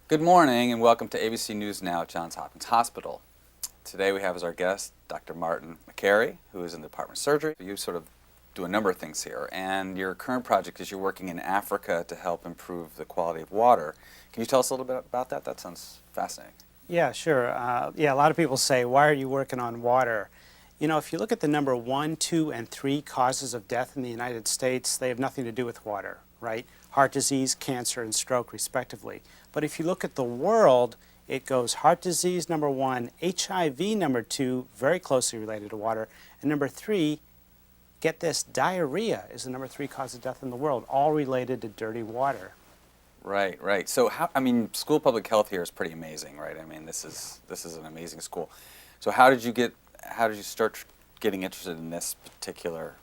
Good morning and welcome to ABC News Now at Johns Hopkins Hospital. Today we have as our guest Dr. Martin McCary, who is in the Department of Surgery. You sort of do a number of things here, and your current project is you're working in Africa to help improve the quality of water. Can you tell us a little bit about that? That sounds fascinating. Yeah, sure. A lot of people say, why are you working on water? You know, if you look at the number 1, 2, and 3 causes of death in the United States, they have nothing to do with water, right? Heart disease, cancer, and stroke, respectively. But if you look at the world, it goes heart disease, number 1, HIV, number 2, very closely related to water, and number 3, get this, diarrhea is the number 3 cause of death in the world, all related to dirty water. Right, right. So, school public health here is pretty amazing, right? I mean, this is an amazing school. So, how did you start getting interested in this particular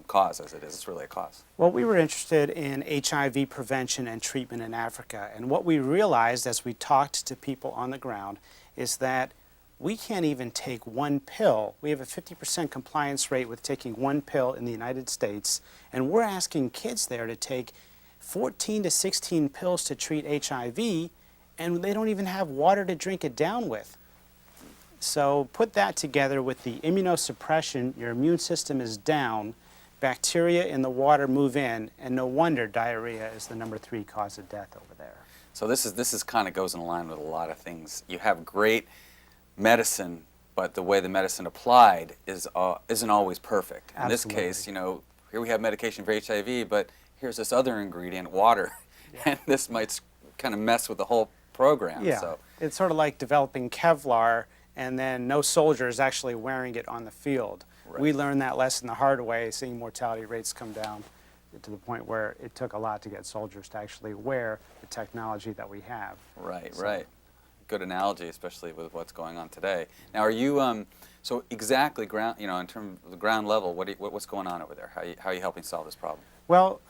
cause, as it is? It's really a cause. Well, we were interested in HIV prevention and treatment in Africa, and what we realized as we talked to people on the ground is that we can't even take one pill. We have a 50% compliance rate with taking one pill in the United States, and we're asking kids there to take 14 to 16 pills to treat HIV, and they don't even have water to drink it down with. So put that together with the immunosuppression, your immune system is down, bacteria in the water move in, and no wonder diarrhea is the number 3 cause of death over there. So this is kind of goes in line with a lot of things. You have great medicine, but the way the medicine applied isn't always perfect. In this case, you know, here we have medication for HIV, but here's this other ingredient, water, and this might kind of mess with the whole program. Yeah, So. It's sort of like developing Kevlar and then no soldier is actually wearing it on the field. Right. We learned that lesson the hard way, seeing mortality rates come down to the point where it took a lot to get soldiers to actually wear the technology that we have. Right, right. Good analogy, especially with what's going on today. Now, are you so exactly ground? You know, in terms of the ground level, what's going on over there? How are you helping solve this problem? Well,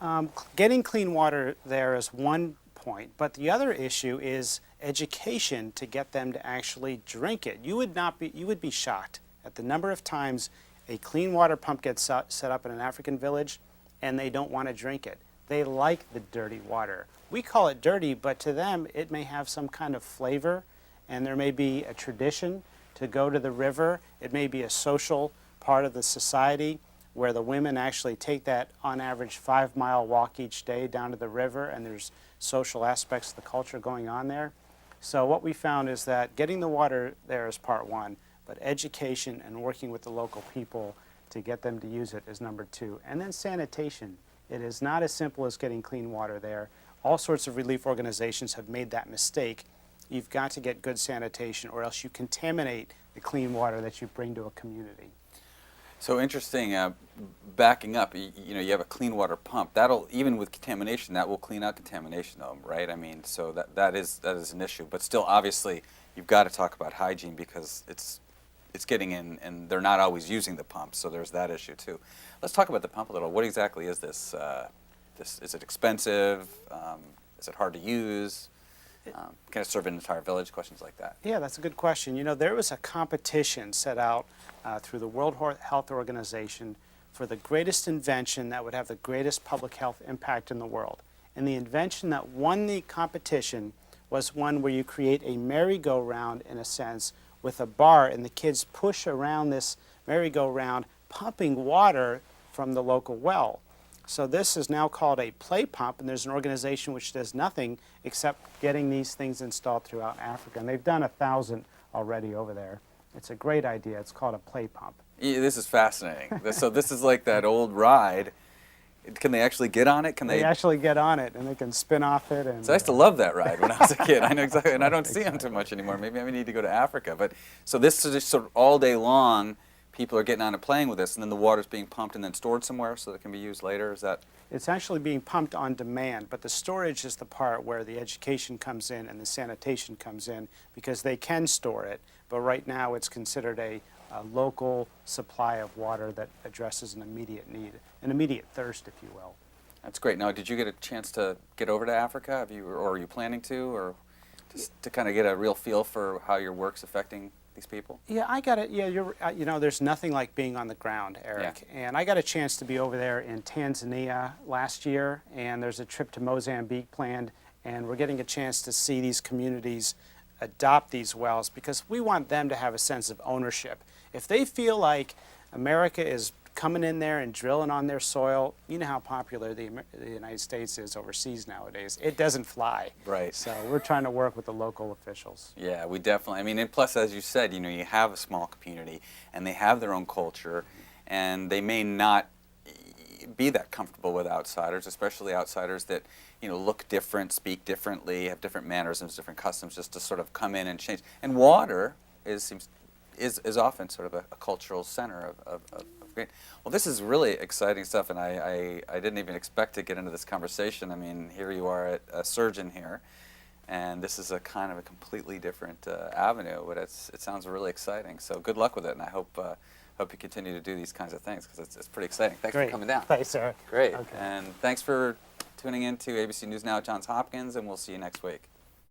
getting clean water there is one point, but the other issue is education to get them to actually drink it. You would be shocked at the number of times a clean water pump gets set up in an African village and they don't want to drink it. They like the dirty water. We call it dirty, but to them it may have some kind of flavor, and there may be a tradition to go to the river. It may be a social part of the society where the women actually take that on average 5-mile walk each day down to the river, and there's social aspects of the culture going on there. So what we found is that getting the water there is part 1, but education and working with the local people to get them to use it is number 2. And then sanitation. It is not as simple as getting clean water there. All sorts of relief organizations have made that mistake. You've got to get good sanitation or else you contaminate the clean water that you bring to a community. So interesting. Backing up, you know, you have a clean water pump. That'll, even with contamination, that will clean out contamination, though, right? I mean, so that is an issue. But still, obviously, you've got to talk about hygiene because it's getting in, and they're not always using the pump. So there's that issue too. Let's talk about the pump a little. What exactly is this? Is it expensive? Is it hard to use? Can it serve an entire village? Questions like that. Yeah, that's a good question. You know, there was a competition set out through the World Health Organization for the greatest invention that would have the greatest public health impact in the world. And the invention that won the competition was one where you create a merry-go-round, in a sense, with a bar, and the kids push around this merry-go-round, pumping water from the local well. So this is now called a play pump, and there's an organization which does nothing except getting these things installed throughout Africa. And they've done 1,000 already over there. It's a great idea. It's called a play pump. Yeah, this is fascinating. So this is like that old ride. Can they actually get on it? Can they actually get on it, and they can spin off it. And so I used to love that ride when I was a kid. I know exactly, and I don't see them too much anymore. Maybe I need to go to Africa. But so this is just sort of all day long. People are getting on and playing with this, and then the water's being pumped and then stored somewhere so that it can be used later. Is that? It's actually being pumped on demand, but the storage is the part where the education comes in and the sanitation comes in, because they can store it, but right now it's considered a local supply of water that addresses an immediate need, an immediate thirst, if you will. That's great. Now, did you get a chance to get over to Africa? Or are you planning to, or just to kind of get a real feel for how your work's affecting these people? Yeah, I got it. Yeah, you know, there's nothing like being on the ground, Eric. Yeah. And I got a chance to be over there in Tanzania last year, and there's a trip to Mozambique planned, and we're getting a chance to see these communities adopt these wells because we want them to have a sense of ownership. If they feel like America is coming in there and drilling on their soil, you know how popular the United States is overseas nowadays. It doesn't fly. Right. So we're trying to work with the local officials. Yeah, we definitely. I mean, and plus, as you said, you know, you have a small community, and they have their own culture, and they may not be that comfortable with outsiders, especially outsiders that, you know, look different, speak differently, have different mannerisms, different customs, just to sort of come in and change. And water is often sort of a cultural center of great. Well, this is really exciting stuff, and I didn't even expect to get into this conversation. I mean, here you are at a surgeon here, and this is a kind of a completely different avenue, but it sounds really exciting. So good luck with it, and I hope you continue to do these kinds of things because it's pretty exciting. Thanks Great. for coming down. Thanks, Eric. Great. Okay. And thanks for tuning in to ABC News Now at Johns Hopkins, and we'll see you next week.